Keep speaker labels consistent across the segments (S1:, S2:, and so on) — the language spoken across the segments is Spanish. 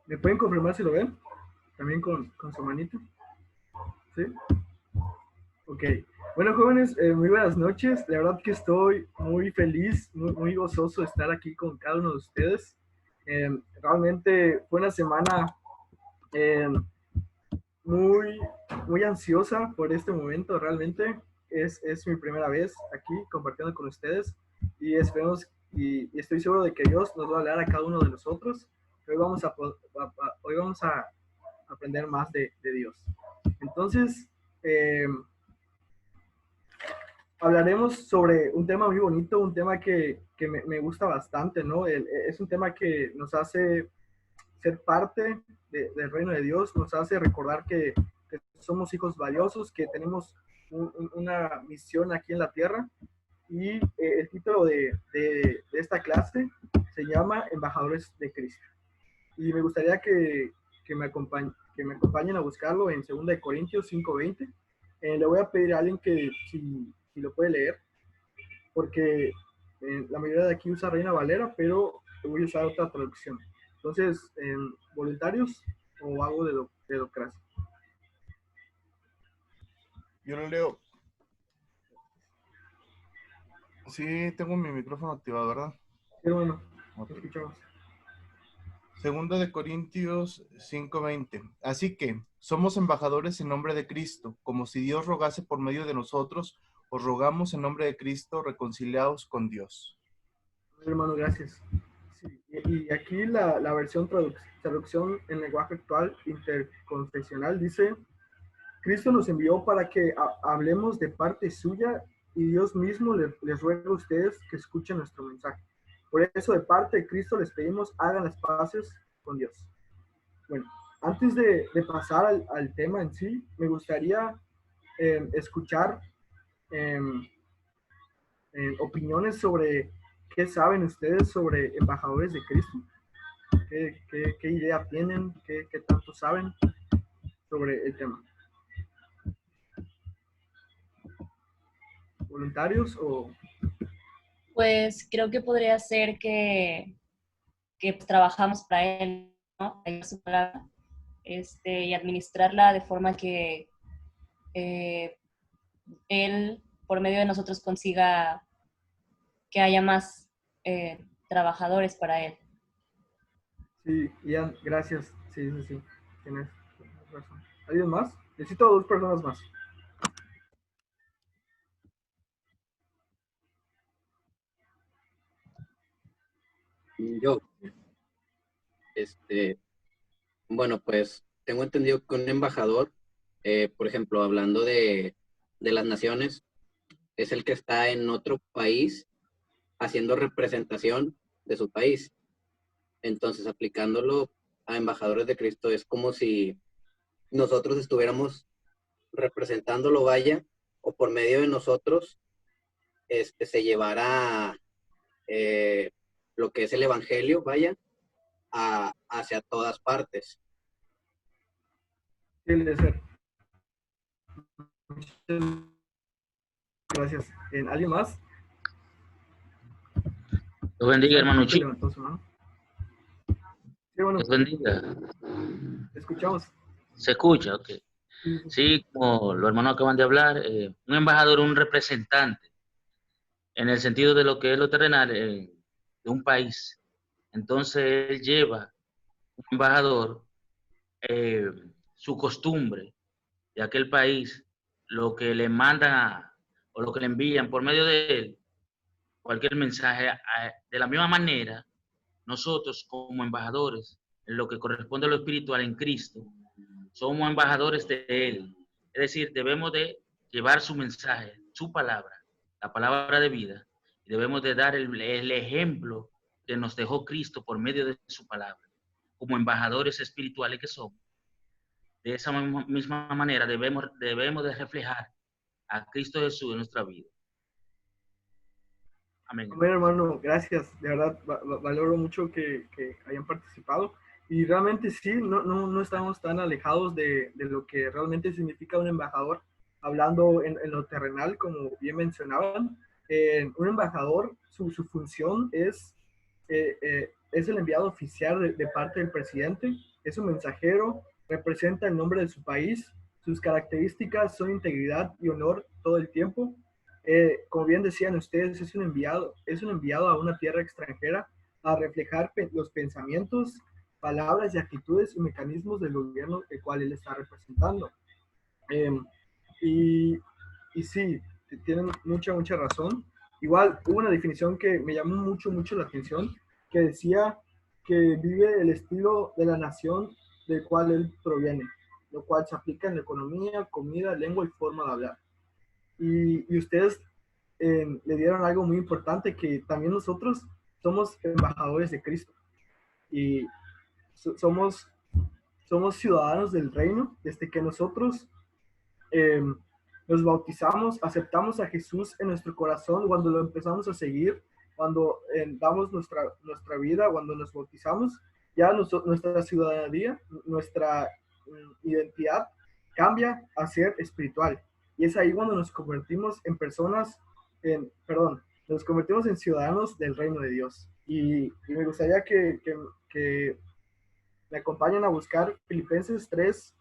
S1: ¿Me pueden confirmar si lo ven? También con su manito. ¿Sí? Ok. Bueno, jóvenes, muy buenas noches. La verdad que estoy muy feliz, muy gozoso de estar aquí con cada uno de ustedes. Realmente fue una semana eh, muy, muy ansiosa por este momento. Realmente es mi primera vez aquí compartiendo con ustedes y esperemos y estoy seguro de que Dios nos va a hablar a cada uno de nosotros. Hoy vamos a aprender más de Dios. Entonces, eh, hablaremos sobre un tema muy bonito, un tema que me gusta bastante, ¿no? Es un tema que nos hace ser parte del reino de Dios, nos hace recordar que somos hijos valiosos, que tenemos una misión aquí en la tierra. Y el título de esta clase se llama Embajadores de Cristo. Y me gustaría que me acompañen a buscarlo en 2 Corintios 5:20. Le voy a pedir a alguien que si lo puede leer, porque la mayoría de aquí usa Reina Valera, pero voy a usar otra traducción. Entonces, ¿voluntarios o hago de docracia?
S2: Yo lo leo. Sí, tengo mi micrófono activado, ¿verdad?
S1: Sí, bueno,
S2: Ok.
S1: escuchamos.
S2: Segunda de Corintios 5:20. Así que somos embajadores en nombre de Cristo, como si Dios rogase por medio de nosotros, os rogamos en nombre de Cristo, reconciliaos con Dios.
S1: Hermano, gracias. Sí, y aquí la versión traducción en lenguaje actual interconfesional dice: Cristo nos envió para que hablemos de parte suya y Dios mismo les ruega a ustedes que escuchen nuestro mensaje. Por eso, de parte de Cristo, les pedimos hagan las paces con Dios. Bueno, antes de pasar al tema en sí, me gustaría escuchar eh, opiniones sobre qué saben ustedes sobre embajadores de Cristo, qué idea tienen, qué tanto saben sobre el tema. ¿Voluntarios o...?
S3: Pues creo que podría ser que pues, trabajamos para él, ¿no? Para su palabra, y administrarla de forma que eh, él, por medio de nosotros, consiga que haya más trabajadores para él.
S1: Sí, Ian, gracias. Sí, sí, sí. Tienes razón. ¿Alguien más? Necesito 2 personas más.
S4: Yo, este, bueno, pues tengo entendido que un embajador, por ejemplo, hablando de las naciones, es el que está en otro país haciendo representación de su país. Entonces, aplicándolo a embajadores de Cristo, es como si nosotros estuviéramos representándolo, vaya, o por medio de nosotros, se llevara eh, lo que es el evangelio, vaya, hacia todas partes.
S1: Sí, Eliezer. Muchas gracias. ¿Alguien más?
S5: Dios bendiga,
S1: Santi
S5: hermano
S1: creo que
S5: Chico.
S1: levantó su mano. Sí, bueno,
S5: Dios bendiga.
S1: escuchamos.
S5: ¿Se escucha? Ok.
S1: Sí, sí.
S5: Sí, como los hermanos acaban de hablar, un embajador, un representante, en el sentido de lo que es lo terrenal de un país. Entonces, él lleva, un embajador, eh, su costumbre de aquel país, lo que le mandan o lo que le envían por medio de él, cualquier mensaje, de la misma manera, nosotros como embajadores, en lo que corresponde a lo espiritual en Cristo, somos embajadores de Él. Es decir, debemos de llevar su mensaje, su palabra, la palabra de vida, y debemos de dar el ejemplo que nos dejó Cristo por medio de su palabra, como embajadores espirituales que somos. De esa misma manera debemos de reflejar a Cristo Jesús en nuestra vida. Amén.
S1: Bueno, hermano, gracias. De verdad, valoro mucho que hayan participado. Y realmente sí, no estamos tan alejados de lo que realmente significa un embajador, hablando en lo terrenal, como bien mencionaban. Un embajador, su función es es el enviado oficial de parte del presidente, es un mensajero, representa el nombre de su país, sus características son integridad y honor todo el tiempo. Como bien decían ustedes, es un enviado a una tierra extranjera a reflejar los pensamientos, palabras y actitudes y mecanismos del gobierno el cual él está representando. Eh, y, y sí, tienen mucha razón. Igual hubo una definición que me llamó mucho la atención, que decía que vive el estilo de la nación del cual él proviene, lo cual se aplica en la economía, comida, lengua y forma de hablar. Y ustedes le dieron algo muy importante, que también nosotros somos embajadores de Cristo y somos ciudadanos del reino desde que nosotros eh, nos bautizamos, aceptamos a Jesús en nuestro corazón, cuando lo empezamos a seguir, cuando damos nuestra vida, cuando nos bautizamos, ya nuestra ciudadanía, nuestra identidad cambia a ser espiritual. Y es ahí cuando nos convertimos en personas, nos convertimos en ciudadanos del reino de Dios. Y me gustaría que me acompañen a buscar Filipenses 3,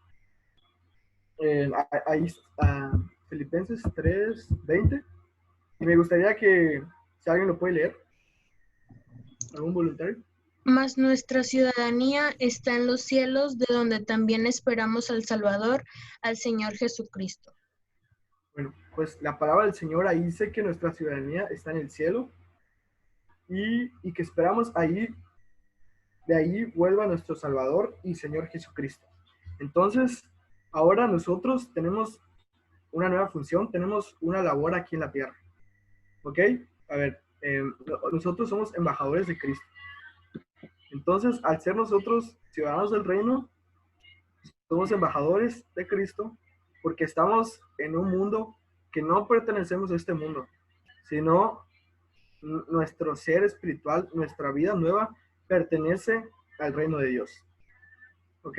S1: ahí está, Filipenses 3:20. Y me gustaría que, si alguien lo puede leer, algún voluntario.
S6: Mas nuestra ciudadanía está en los cielos, de donde también esperamos al Salvador, al Señor Jesucristo.
S1: Bueno, pues la palabra del Señor ahí dice que nuestra ciudadanía está en el cielo y que esperamos de ahí vuelva nuestro Salvador y Señor Jesucristo. Entonces, ahora nosotros tenemos una nueva función, tenemos una labor aquí en la tierra. ¿Ok? A ver, nosotros somos embajadores de Cristo. Entonces, al ser nosotros ciudadanos del reino, somos embajadores de Cristo porque estamos en un mundo que no pertenecemos a este mundo, sino nuestro ser espiritual, nuestra vida nueva, pertenece al reino de Dios. ¿Ok?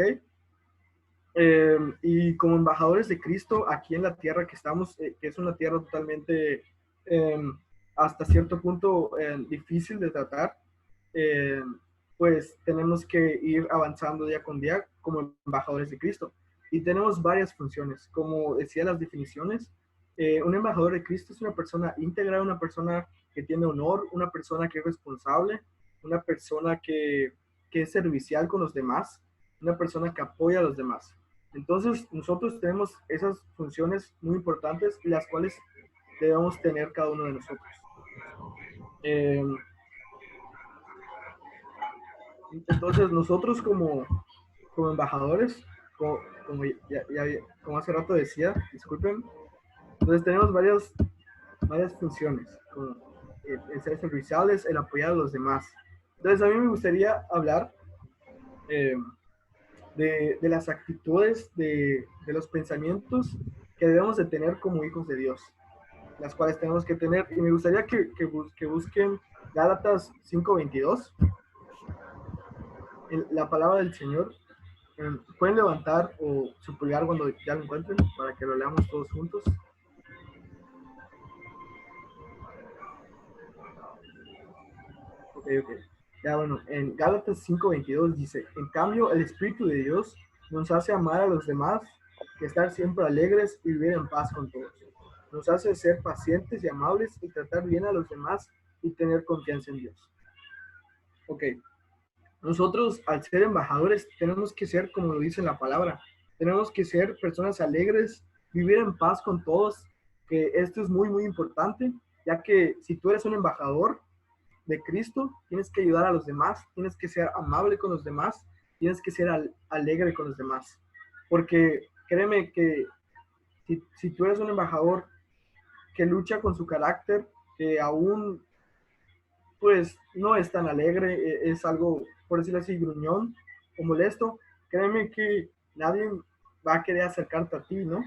S1: Y como embajadores de Cristo aquí en la tierra que estamos, que es una tierra totalmente hasta cierto punto difícil de tratar, pues tenemos que ir avanzando día con día como embajadores de Cristo. Y tenemos varias funciones, como decía las definiciones. Un embajador de Cristo es una persona íntegra, una persona que tiene honor, una persona que es responsable, una persona que es servicial con los demás, una persona que apoya a los demás. Entonces, nosotros tenemos esas funciones muy importantes, las cuales debemos tener cada uno de nosotros. Entonces, nosotros como embajadores, como hace rato decía, disculpen, entonces tenemos varias funciones, como el ser serviciales, el apoyar a los demás. Entonces, a mí me gustaría hablar de las actitudes, de los pensamientos que debemos de tener como hijos de Dios, las cuales tenemos que tener. Y me gustaría que busquen Gálatas 5:22, la palabra del Señor. Pueden levantar o su pulgar cuando ya lo encuentren para que lo leamos todos juntos. Ok. Ya bueno, en Gálatas 5:22 dice: en cambio, el Espíritu de Dios nos hace amar a los demás, que estar siempre alegres y vivir en paz con todos. Nos hace ser pacientes y amables y tratar bien a los demás y tener confianza en Dios. Ok. Nosotros, al ser embajadores, tenemos que ser, como lo dice la palabra, tenemos que ser personas alegres, vivir en paz con todos, que esto es muy importante, ya que si tú eres un embajador de Cristo, tienes que ayudar a los demás, tienes que ser amable con los demás, tienes que ser alegre con los demás. Porque créeme que si tú eres un embajador que lucha con su carácter, que aún pues no es tan alegre, es algo, por decirlo así, gruñón o molesto, créeme que nadie va a querer acercarte a ti, ¿no?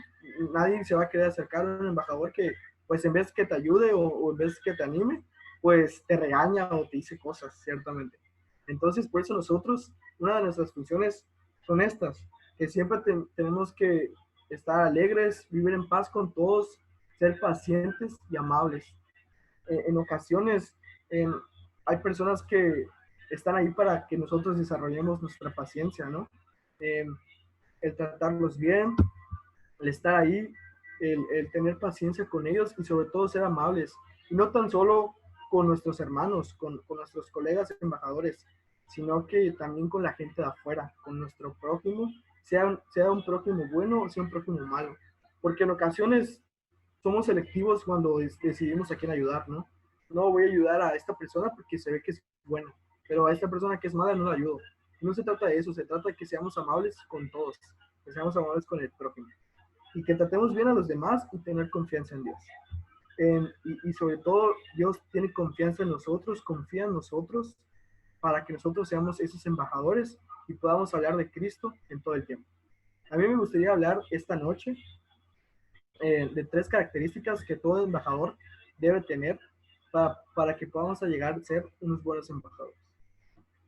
S1: Nadie se va a querer acercar a un embajador que, pues en vez que te ayude o en vez que te anime, pues te regaña o te dice cosas, ciertamente. Entonces, por eso nosotros, una de nuestras funciones son estas, que siempre tenemos que estar alegres, vivir en paz con todos, ser pacientes y amables. En ocasiones hay personas que están ahí para que nosotros desarrollemos nuestra paciencia, ¿no? El tratarlos bien, el estar ahí, el tener paciencia con ellos y sobre todo ser amables. Y no tan solo con nuestros hermanos, con nuestros colegas embajadores, sino que también con la gente de afuera, con nuestro prójimo, sea un prójimo bueno o sea un prójimo malo. Porque en ocasiones somos selectivos cuando decidimos a quién ayudar, ¿no? No voy a ayudar a esta persona porque se ve que es buena, pero a esta persona que es mala no la ayudo. No se trata de eso, se trata de que seamos amables con todos, que seamos amables con el prójimo y que tratemos bien a los demás y tener confianza en Dios. Y sobre todo, Dios tiene confianza en nosotros, confía en nosotros para que nosotros seamos esos embajadores y podamos hablar de Cristo en todo el tiempo. A mí me gustaría hablar esta noche de 3 características que todo embajador debe tener para que podamos llegar a ser unos buenos embajadores.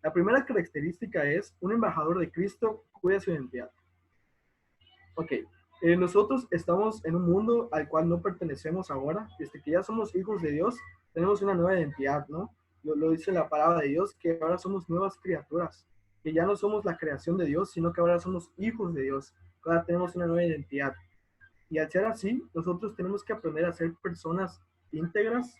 S1: La primera característica es, un embajador de Cristo cuida su identidad. Ok, nosotros estamos en un mundo al cual no pertenecemos ahora. Desde que ya somos hijos de Dios, tenemos una nueva identidad, ¿no? Lo dice la palabra de Dios, que ahora somos nuevas criaturas, que ya no somos la creación de Dios, sino que ahora somos hijos de Dios. Ahora tenemos una nueva identidad. Y al ser así, nosotros tenemos que aprender a ser personas íntegras,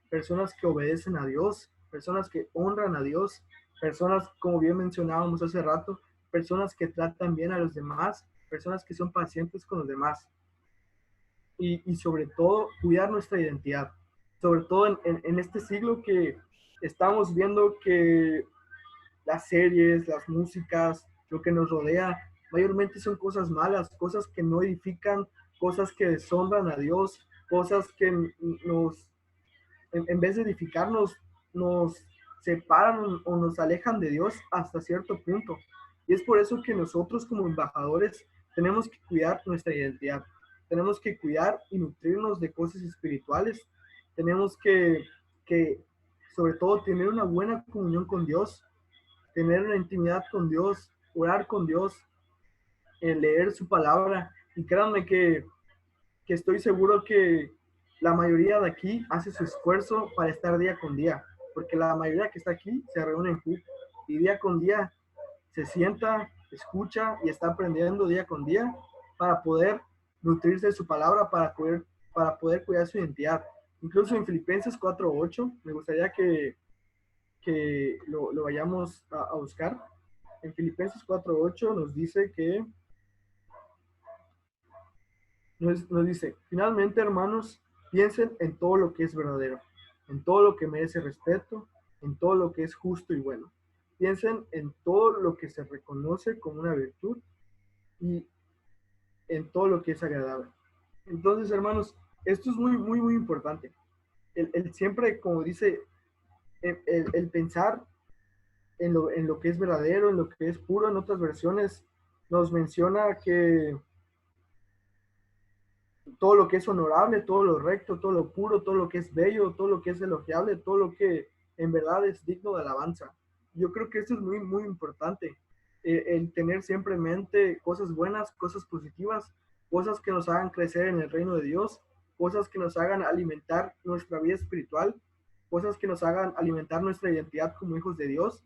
S1: personas que obedecen a Dios, personas que honran a Dios, personas, como bien mencionábamos hace rato, personas que tratan bien a los demás, personas que son pacientes con los demás. Y sobre todo, cuidar nuestra identidad. Sobre todo en este siglo que estamos viendo que las series, las músicas, lo que nos rodea, mayormente son cosas malas, cosas que no edifican, cosas que deshonran a Dios, cosas que nos, en vez de edificarnos, nos separan o nos alejan de Dios hasta cierto punto. Y es por eso que nosotros como embajadores tenemos que cuidar nuestra identidad, tenemos que cuidar y nutrirnos de cosas espirituales, tenemos que sobre todo tener una buena comunión con Dios, tener una intimidad con Dios, orar con Dios, leer su palabra. Y créanme que estoy seguro que la mayoría de aquí hace su esfuerzo para estar día con día, porque la mayoría que está aquí se reúne en CUP y día con día se sienta, escucha y está aprendiendo día con día para poder nutrirse de su palabra, para poder cuidar su identidad. Incluso en Filipenses 4:8, me gustaría que lo vayamos a buscar. En Filipenses 4:8 nos dice que nos dice, finalmente, hermanos, piensen en todo lo que es verdadero, en todo lo que merece respeto, en todo lo que es justo y bueno. Piensen en todo lo que se reconoce como una virtud y en todo lo que es agradable. Entonces, hermanos, esto es muy, muy, muy importante. El siempre, como dice, el pensar en lo que es verdadero, en lo que es puro. En otras versiones nos menciona que todo lo que es honorable, todo lo recto, todo lo puro, todo lo que es bello, todo lo que es elogiable, todo lo que en verdad es digno de alabanza. Yo creo que esto es muy, muy importante, el tener siempre en mente cosas buenas, cosas positivas, cosas que nos hagan crecer en el reino de Dios, cosas que nos hagan alimentar nuestra vida espiritual, cosas que nos hagan alimentar nuestra identidad como hijos de Dios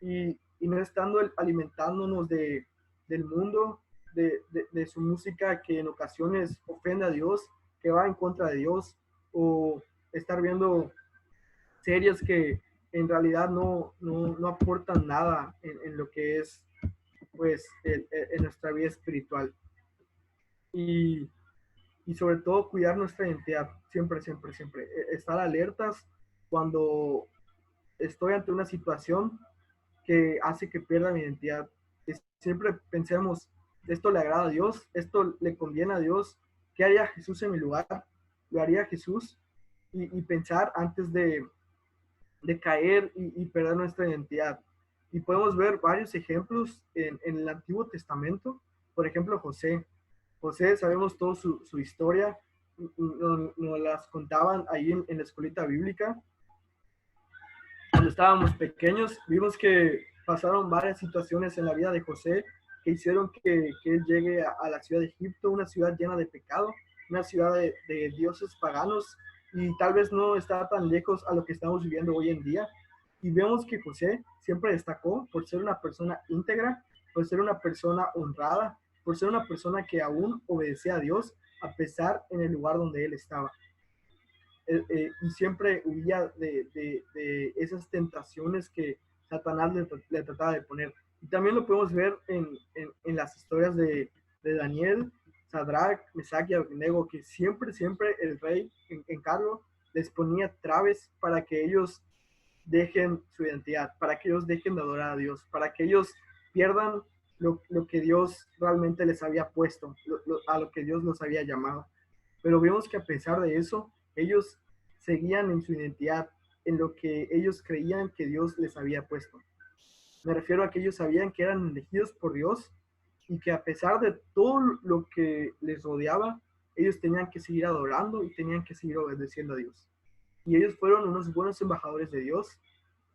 S1: y no estando alimentándonos del mundo, de su música que en ocasiones ofende a Dios, que va en contra de Dios, o estar viendo series que en realidad no aportan nada en lo que es pues en nuestra vida espiritual. Y sobre todo cuidar nuestra identidad, siempre, siempre, siempre. Estar alertas cuando estoy ante una situación que hace que pierda mi identidad. Siempre pensemos, esto le agrada a Dios, esto le conviene a Dios, ¿qué haría Jesús en mi lugar? ¿Lo haría Jesús? Y pensar antes de caer y perder nuestra identidad. Y podemos ver varios ejemplos en el Antiguo Testamento. Por ejemplo, José. José, sabemos toda su historia, nos las contaban ahí en la escuelita bíblica. Cuando estábamos pequeños, vimos que pasaron varias situaciones en la vida de José que hicieron que él llegue a la ciudad de Egipto, una ciudad llena de pecado, una ciudad de dioses paganos, y tal vez no está tan lejos a lo que estamos viviendo hoy en día. Y vemos que José siempre destacó por ser una persona íntegra, por ser una persona honrada, por ser una persona que aún obedecía a Dios a pesar en el lugar donde él estaba. Y siempre huía de esas tentaciones que Satanás le trataba de poner. Y también lo podemos ver en las historias de Daniel, Sadrach, Mesach y Abednego, que siempre el rey en cargo les ponía traves para que ellos dejen su identidad, para que ellos dejen de adorar a Dios, para que ellos pierdan lo que Dios realmente les había puesto, a lo que Dios los había llamado. Pero vemos que a pesar de eso, ellos seguían en su identidad, en lo que ellos creían que Dios les había puesto. Me refiero a que ellos sabían que eran elegidos por Dios y que a pesar de todo lo que les rodeaba, ellos tenían que seguir adorando y tenían que seguir obedeciendo a Dios. Y ellos fueron unos buenos embajadores de Dios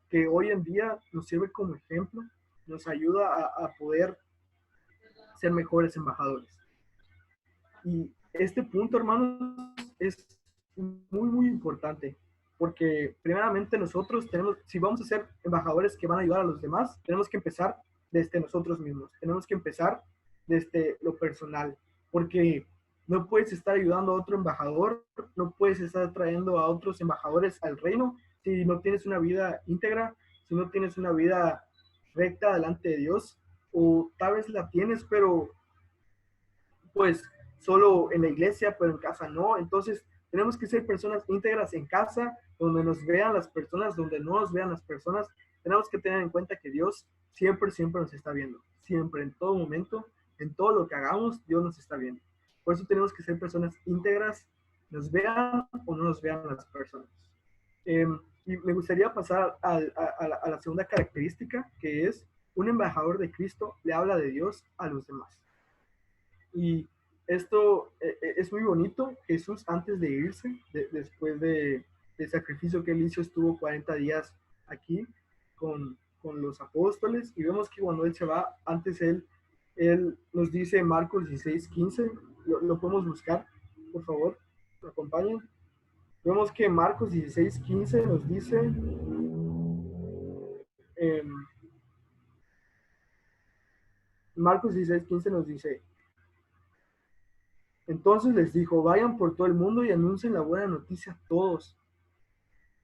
S1: que hoy en día nos sirve como ejemplo, nos ayuda a poder ser mejores embajadores. Y este punto, hermanos, es muy importante, porque primeramente nosotros tenemos, si vamos a ser embajadores que van a ayudar a los demás, tenemos que empezar desde nosotros mismos, tenemos que empezar desde lo personal, porque no puedes estar ayudando a otro embajador, no puedes estar trayendo a otros embajadores al reino si no tienes una vida íntegra, si no tienes una vida recta delante de Dios, o tal vez la tienes, pero pues solo en la iglesia, pero en casa no. Entonces tenemos que ser personas íntegras en casa, donde nos vean las personas, donde no nos vean las personas. Tenemos que tener en cuenta que Dios siempre nos está viendo, siempre, en todo momento, en todo lo que hagamos, Dios nos está viendo. Por eso tenemos que ser personas íntegras, nos vean o no nos vean las personas. Y me gustaría pasar a la segunda característica, que es un embajador de Cristo le habla de Dios a los demás. Y esto es muy bonito. Jesús, antes de irse, después del sacrificio que él hizo, estuvo 40 días aquí con los apóstoles, y vemos que cuando él se va, antes él nos dice Marcos 16:15, lo podemos buscar, por favor, me acompañen. Vemos que Marcos 16:15 nos dice, Marcos 16:15 nos dice, entonces les dijo, vayan por todo el mundo y anuncien la buena noticia a todos.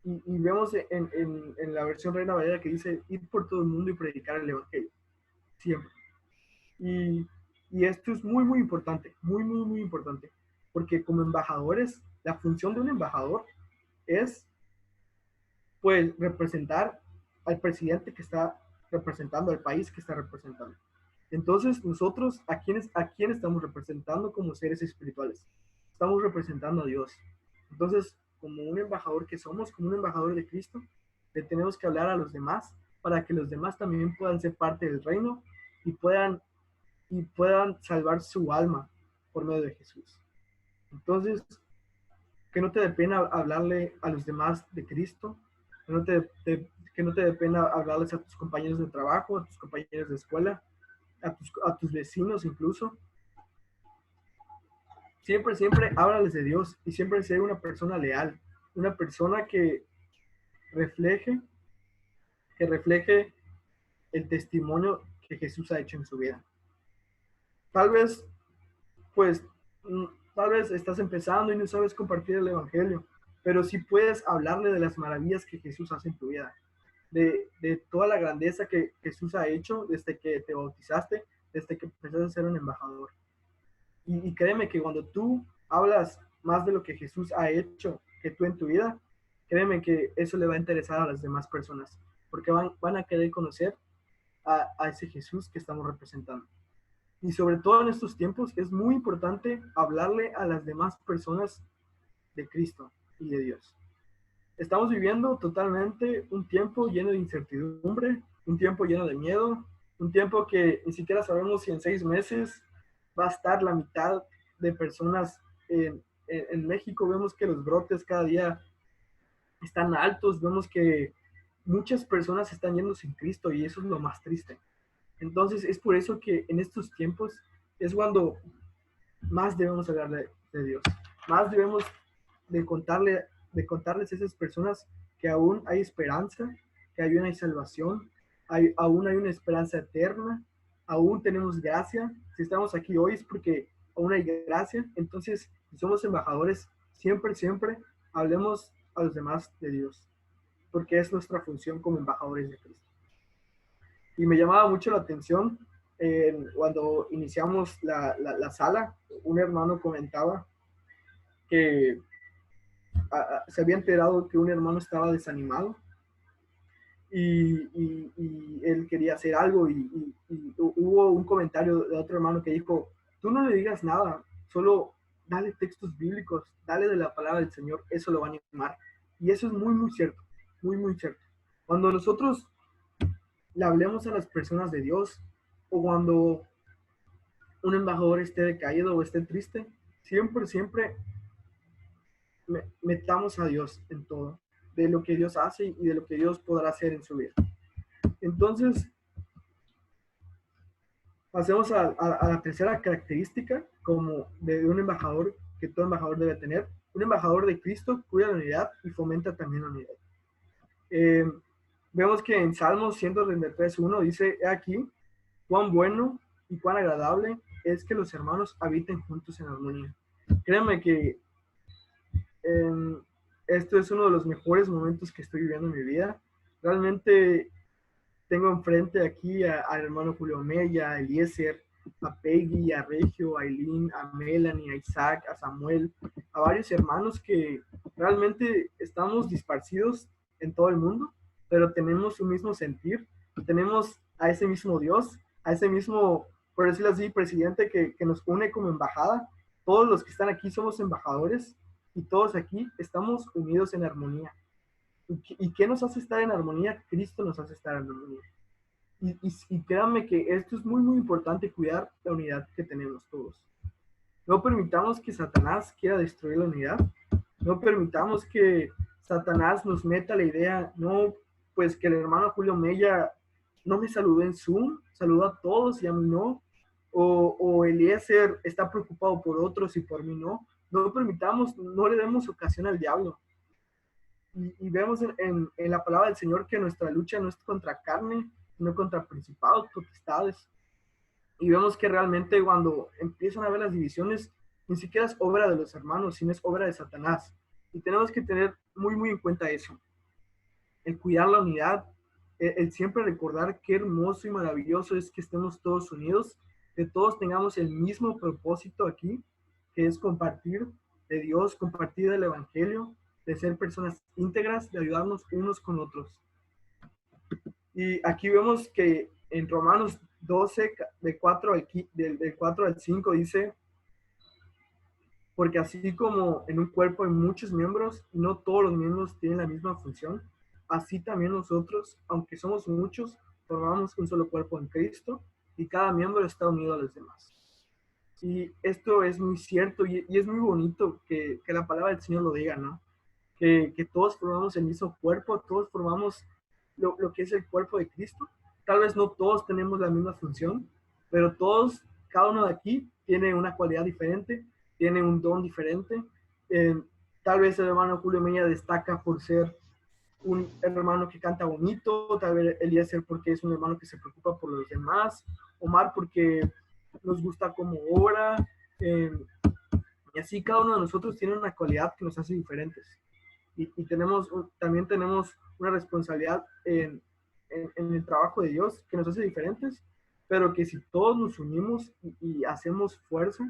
S1: Y vemos en la versión Reina Valera que dice, ir por todo el mundo y predicar el evangelio. Siempre. Y esto es muy importante, muy importante. Porque como embajadores, la función de un embajador es, pues, representar al presidente que está representando, al país que está representando. Entonces, nosotros, ¿a quién estamos representando como seres espirituales? Estamos representando a Dios. Entonces, como un embajador que somos, como un embajador de Cristo, le tenemos que hablar a los demás para que los demás también puedan ser parte del reino y puedan salvar su alma por medio de Jesús. Entonces, que no te dé pena hablarle a los demás de Cristo, que no te dé pena hablarles a tus compañeros de trabajo, a tus compañeros de escuela, a tus vecinos incluso. Siempre háblales de Dios y siempre ser una persona leal, una persona que refleje el testimonio que Jesús ha hecho en su vida. Tal vez estás empezando y no sabes compartir el evangelio, pero sí puedes hablarle de las maravillas que Jesús hace en tu vida, de toda la grandeza que Jesús ha hecho desde que te bautizaste, desde que empezaste a ser un embajador. Y créeme que cuando tú hablas más de lo que Jesús ha hecho que tú en tu vida, créeme que eso le va a interesar a las demás personas, porque van a querer conocer a ese Jesús que estamos representando. Y sobre todo en estos tiempos es muy importante hablarle a las demás personas de Cristo y de Dios. Estamos viviendo totalmente un tiempo lleno de incertidumbre, un tiempo lleno de miedo, un tiempo que ni siquiera sabemos si en 6 meses va a estar la mitad de personas en México. Vemos que los brotes cada día están altos, vemos que muchas personas están yendo sin Cristo y eso es lo más triste. Entonces es por eso que en estos tiempos es cuando más debemos hablar de Dios, más debemos de contarles a esas personas que aún hay esperanza, que aún hay salvación, aún hay una esperanza eterna, aún tenemos gracia. Si estamos aquí hoy es porque aún hay gracia. Entonces, si somos embajadores, siempre, siempre hablemos a los demás de Dios, porque es nuestra función como embajadores de Cristo. Y me llamaba mucho la atención cuando iniciamos la sala, un hermano comentaba que se había enterado que un hermano estaba desanimado y él quería hacer algo y hubo un comentario de otro hermano que dijo, tú no le digas nada, solo dale textos bíblicos, dale de la palabra del Señor, eso lo va a animar. Y eso es muy, muy cierto, muy, muy cierto. Cuando nosotros le hablemos a las personas de Dios o cuando un embajador esté decaído o esté triste, siempre, siempre metamos a Dios en todo, de lo que Dios hace y de lo que Dios podrá hacer en su vida. Entonces, pasemos a la tercera característica como de un embajador que todo embajador debe tener. Un embajador de Cristo cuida la unidad y fomenta también la unidad. Vemos que en Salmos 133:1 dice, he aquí, cuán bueno y cuán agradable es que los hermanos habiten juntos en armonía. Créanme que esto es uno de los mejores momentos que estoy viviendo en mi vida. Realmente tengo enfrente aquí al hermano Julio Mella, a Eliezer, a Peggy, a Regio, a Eileen, a Melanie, a Isaac, a Samuel, a varios hermanos que realmente estamos disparcidos en todo el mundo, pero tenemos un mismo sentir, tenemos a ese mismo Dios, a ese mismo, por decirlo así, presidente que nos une como embajada. Todos los que están aquí somos embajadores y todos aquí estamos unidos en armonía. ¿Y qué nos hace estar en armonía? Cristo nos hace estar en armonía. Y créanme que esto es muy, muy importante, cuidar la unidad que tenemos todos. No permitamos que Satanás quiera destruir la unidad. No permitamos que Satanás nos meta la idea, no, pues que el hermano Julio Mella no me saludó en Zoom, saludó a todos y a mí no. O Eliezer está preocupado por otros y por mí no. No permitamos, no le demos ocasión al diablo. Y vemos en la palabra del Señor que nuestra lucha no es contra carne, no contra principados, potestades. Y vemos que realmente cuando empiezan a ver las divisiones, ni siquiera es obra de los hermanos, sino es obra de Satanás. Y tenemos que tener muy, muy en cuenta eso. El cuidar la unidad, el siempre recordar qué hermoso y maravilloso es que estemos todos unidos, que todos tengamos el mismo propósito aquí, que es compartir de Dios, compartir del Evangelio, de ser personas íntegras, de ayudarnos unos con otros. Y aquí vemos que en Romanos 12, del 4 al 5 dice, porque así como en un cuerpo hay muchos miembros, no todos los miembros tienen la misma función, así también nosotros, aunque somos muchos, formamos un solo cuerpo en Cristo y cada miembro está unido a los demás. Y esto es muy cierto y es muy bonito que la palabra del Señor lo diga, ¿no? Que todos formamos el mismo cuerpo, todos formamos lo que es el cuerpo de Cristo. Tal vez no todos tenemos la misma función, pero todos, cada uno de aquí tiene una cualidad diferente, tiene un don diferente. Tal vez el hermano Julio Mella destaca por ser un hermano que canta bonito, tal vez Eliezer porque es un hermano que se preocupa por los demás, Omar porque nos gusta como obra, y así cada uno de nosotros tiene una cualidad que nos hace diferentes. Y también tenemos una responsabilidad en el trabajo de Dios que nos hace diferentes, pero que si todos nos unimos y hacemos fuerza,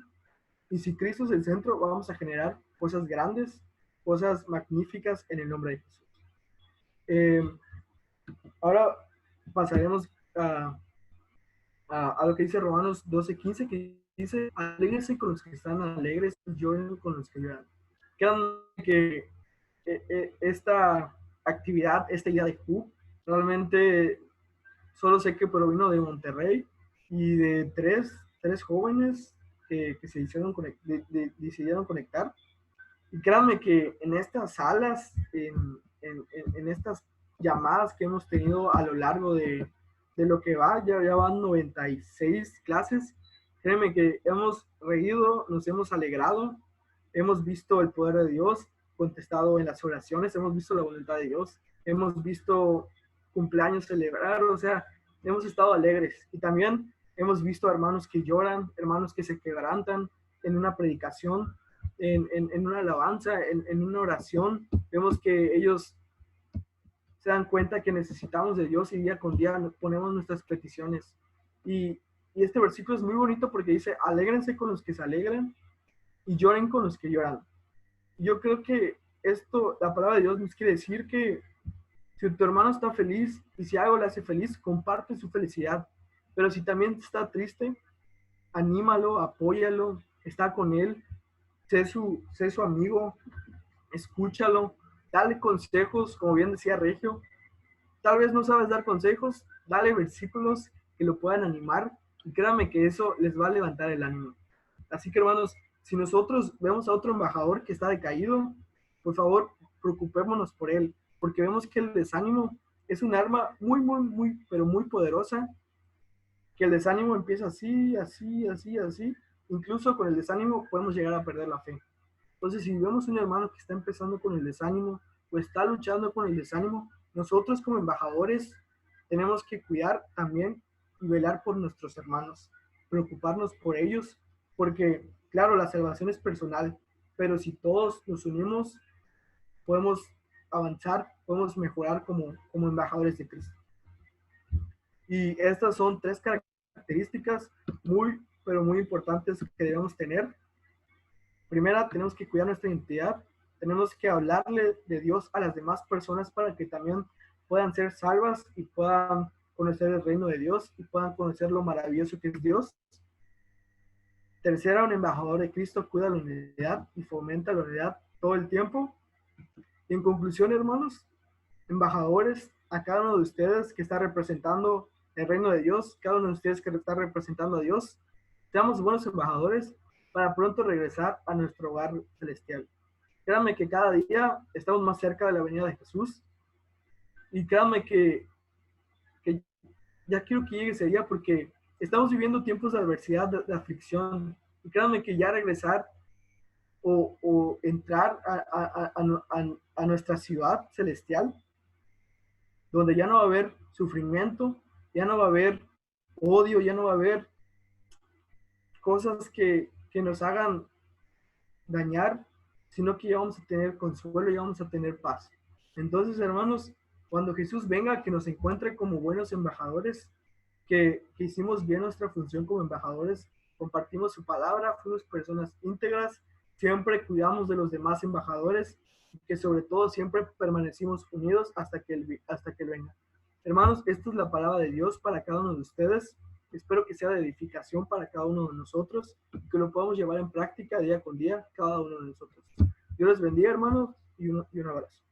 S1: y si Cristo es el centro, vamos a generar cosas grandes, cosas magníficas en el nombre de Jesús. Ahora pasaremos a lo que dice Romanos 12:15, que dice, alégrense con los que están alegres y lloren con los que lloran. Créanme que esta actividad, esta idea de Q, realmente solo sé que provino de Monterrey y de tres jóvenes que se decidieron conectar. Y créanme que en estas salas, en estas llamadas que hemos tenido a lo largo de lo que va, ya van 96 clases, créanme que hemos reído, nos hemos alegrado, hemos visto el poder de Dios contestado en las oraciones, hemos visto la voluntad de Dios, hemos visto cumpleaños celebrar, o sea, hemos estado alegres. Y también hemos visto hermanos que lloran, hermanos que se quebrantan en una predicación, en una alabanza, en una oración. Vemos que ellos se dan cuenta que necesitamos de Dios y día con día ponemos nuestras peticiones. Y este versículo es muy bonito porque dice, alégrense con los que se alegran y lloren con los que lloran. Yo creo que esto, la palabra de Dios nos quiere decir que si tu hermano está feliz y si algo le hace feliz, comparte su felicidad. Pero si también está triste, anímalo, apóyalo, está con él, sé su amigo, escúchalo, dale consejos, como bien decía Regio. Tal vez no sabes dar consejos, dale versículos que lo puedan animar y créanme que eso les va a levantar el ánimo. Así que hermanos, si nosotros vemos a otro embajador que está decaído, por favor, preocupémonos por él, porque vemos que el desánimo es un arma muy, pero muy poderosa, que el desánimo empieza así, así. Incluso con el desánimo podemos llegar a perder la fe. Entonces, si vemos un hermano que está empezando con el desánimo o está luchando con el desánimo, nosotros como embajadores tenemos que cuidar también y velar por nuestros hermanos, preocuparnos por ellos, porque claro, la salvación es personal, pero si todos nos unimos, podemos avanzar, podemos mejorar como embajadores de Cristo. Y estas son 3 características pero muy importantes que debemos tener. Primera, tenemos que cuidar nuestra identidad, tenemos que hablarle de Dios a las demás personas para que también puedan ser salvas y puedan conocer el reino de Dios y puedan conocer lo maravilloso que es Dios. Tercera, un embajador de Cristo cuida la unidad y fomenta la unidad todo el tiempo. Y en conclusión, hermanos, embajadores, a cada uno de ustedes que está representando el reino de Dios, cada uno de ustedes que está representando a Dios, seamos buenos embajadores para pronto regresar a nuestro hogar celestial. Créanme que cada día estamos más cerca de la venida de Jesús y créanme que ya quiero que llegue ese día porque estamos viviendo tiempos de adversidad, de aflicción y créanme que ya regresar o entrar a nuestra ciudad celestial, donde ya no va a haber sufrimiento, ya no va a haber odio, ya no va a haber cosas que nos hagan dañar, sino que ya vamos a tener consuelo, ya vamos a tener paz. Entonces, hermanos, cuando Jesús venga, que nos encuentre como buenos embajadores, que hicimos bien nuestra función como embajadores, compartimos su palabra, fuimos personas íntegras, siempre cuidamos de los demás embajadores, que sobre todo siempre permanecimos unidos hasta que Él venga. Hermanos, esta es la palabra de Dios para cada uno de ustedes. Espero que sea de edificación para cada uno de nosotros y que lo podamos llevar en práctica día con día, cada uno de nosotros. Dios les bendiga, hermanos, y un abrazo.